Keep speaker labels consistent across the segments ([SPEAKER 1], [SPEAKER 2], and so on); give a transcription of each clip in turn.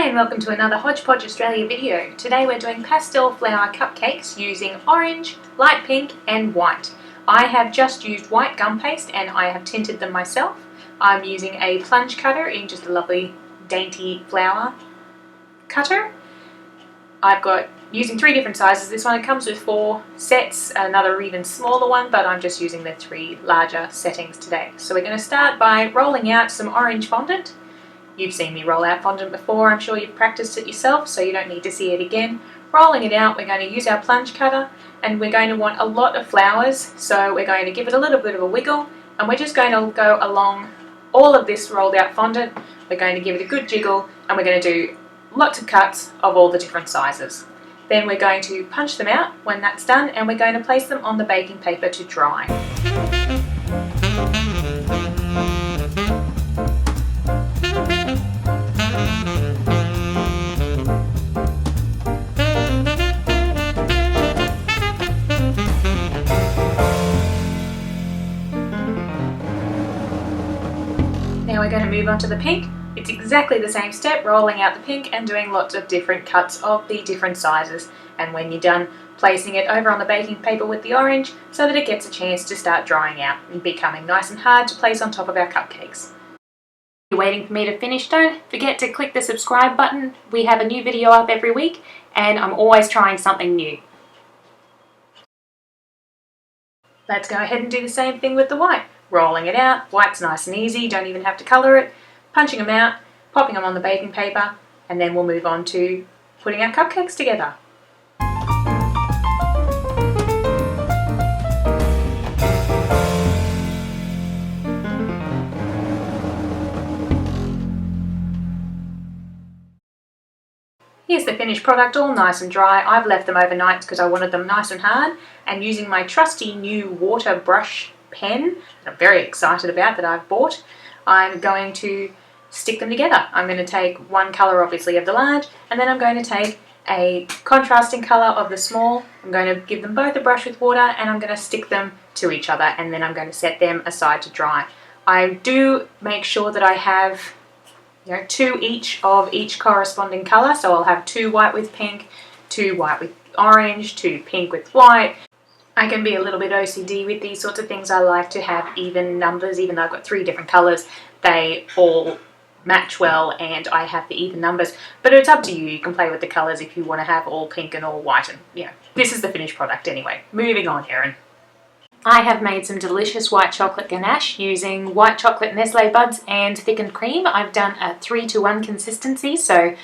[SPEAKER 1] Hi and welcome to another Hodgepodge Australia video. Today we're doing pastel flower cupcakes using orange, light pink and white. I have just used white gum paste and I have tinted them myself. I'm using a plunge cutter in just a lovely dainty flower cutter. I've got using 3 different sizes. This one comes with 4 sets, another even smaller one, but I'm just using the 3 larger settings today. So we're going to start by rolling out some orange fondant. You've seen me roll out fondant before, I'm sure you've practiced it yourself, so you don't need to see it again. Rolling it out, we're going to use our plunge cutter and we're going to want a lot of flowers, so we're going to give it a little bit of a wiggle and we're just going to go along all of this rolled out fondant. We're going to give it a good jiggle and we're going to do lots of cuts of all the different sizes. Then we're going to punch them out when that's done and we're going to place them on the baking paper to dry. Now we're going to move on to the pink. It's exactly the same step, rolling out the pink and doing lots of different cuts of the different sizes. And when you're done, placing it over on the baking paper with the orange so that it gets a chance to start drying out and becoming nice and hard to place on top of our cupcakes. If you're waiting for me to finish, don't forget to click the subscribe button. We have a new video up every week and I'm always trying something new. Let's go ahead and do the same thing with the white. Rolling it out, white's nice and easy, don't even have to colour it, punching them out, popping them on the baking paper, and then we'll move on to putting our cupcakes together. Here's the finished product, all nice and dry. I've left them overnight because I wanted them nice and hard, and using my trusty new water brush pen that I'm very excited about that I've bought, I'm going to stick them together. I'm going to take one colour obviously of the large and then I'm going to take a contrasting colour of the small. I'm going to give them both a brush with water and I'm going to stick them to each other and then I'm going to set them aside to dry. I do make sure that I have 2 each of each corresponding colour, so I'll have 2 white with pink, 2 white with orange, 2 pink with white. I can be a little bit OCD with these sorts of things. I like to have even numbers, even though I've got 3 different colours, they all match well and I have the even numbers. But it's up to you, you can play with the colours if you want to have all pink and all white, and this is the finished product anyway. Moving on, Erin. I have made some delicious white chocolate ganache using white chocolate Nestle buds and thickened cream. I've done a 3-to-1 consistency, so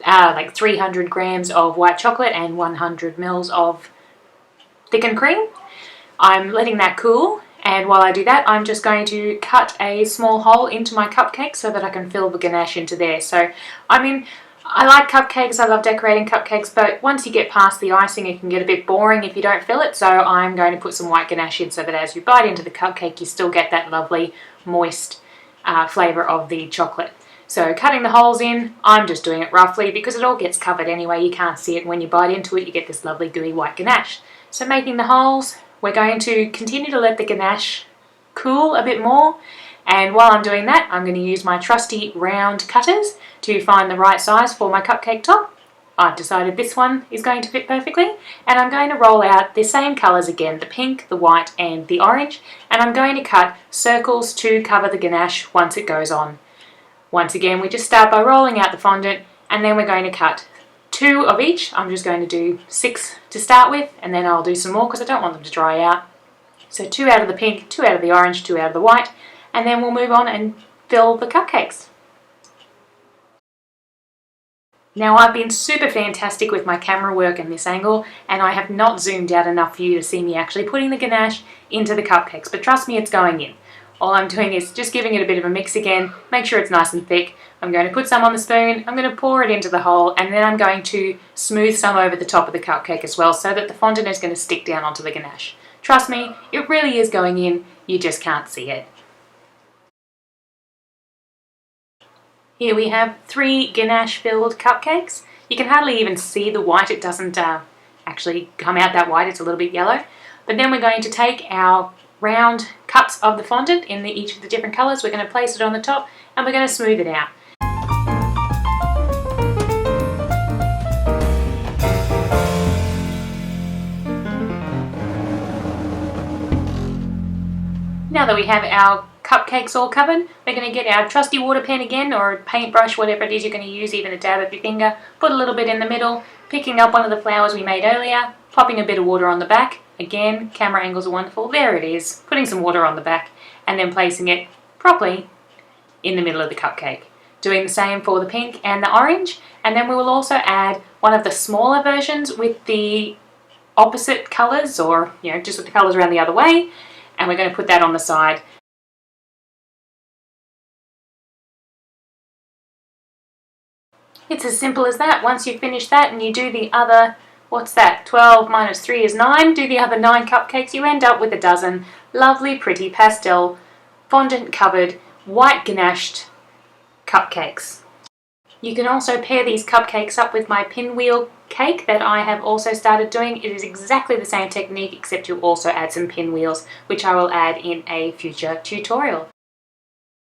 [SPEAKER 1] like 300 grams of white chocolate and 100 mils of thickened cream. I'm letting that cool, and while I do that I'm just going to cut a small hole into my cupcake so that I can fill the ganache into there. So I like cupcakes, I love decorating cupcakes, but once you get past the icing it can get a bit boring if you don't fill it, so I'm going to put some white ganache in so that as you bite into the cupcake you still get that lovely moist flavour of the chocolate. So cutting the holes in, I'm just doing it roughly because it all gets covered anyway, you can't see it, and when you bite into it you get this lovely gooey white ganache. So making the holes, we're going to continue to let the ganache cool a bit more, and while I'm doing that I'm going to use my trusty round cutters to find the right size for my cupcake top. I've decided this one is going to fit perfectly, and I'm going to roll out the same colours again, the pink, the white and the orange, and I'm going to cut circles to cover the ganache once it goes on. Once again we just start by rolling out the fondant and then we're going to cut 2 of each. I'm just going to do 6 to start with and then I'll do some more because I don't want them to dry out. So 2 out of the pink, 2 out of the orange, 2 out of the white, and then we'll move on and fill the cupcakes. Now I've been super fantastic with my camera work in this angle and I have not zoomed out enough for you to see me actually putting the ganache into the cupcakes, but trust me, it's going in. All I'm doing is just giving it a bit of a mix again, make sure it's nice and thick. I'm going to put some on the spoon, I'm going to pour it into the hole, and then I'm going to smooth some over the top of the cupcake as well so that the fondant is going to stick down onto the ganache. Trust me, it really is going in, you just can't see it. Here we have 3 ganache filled cupcakes. You can hardly even see the white, it doesn't actually come out that white, it's a little bit yellow. But then we're going to take our round cups of the fondant in each of the different colours, we're going to place it on the top and we're going to smooth it out. Now that we have our cupcakes all covered, we're going to get our trusty water pen again, or a paintbrush, whatever it is you're going to use, even a dab of your finger, put a little bit in the middle, picking up one of the flowers we made earlier, popping a bit of water on the back. Again, camera angles are wonderful. There it is, putting some water on the back, and then placing it properly in the middle of the cupcake. Doing the same for the pink and the orange, and then we will also add one of the smaller versions with the opposite colours, or just with the colours around the other way, and we're going to put that on the side. It's as simple as that. Once you've finished that and you do the other, what's that, 12 minus 3 is 9, do the other 9 cupcakes, you end up with a dozen lovely, pretty pastel fondant covered, white ganached cupcakes. You can also pair these cupcakes up with my pinwheel cake that I have also started doing. It is exactly the same technique, except you also add some pinwheels, which I will add in a future tutorial.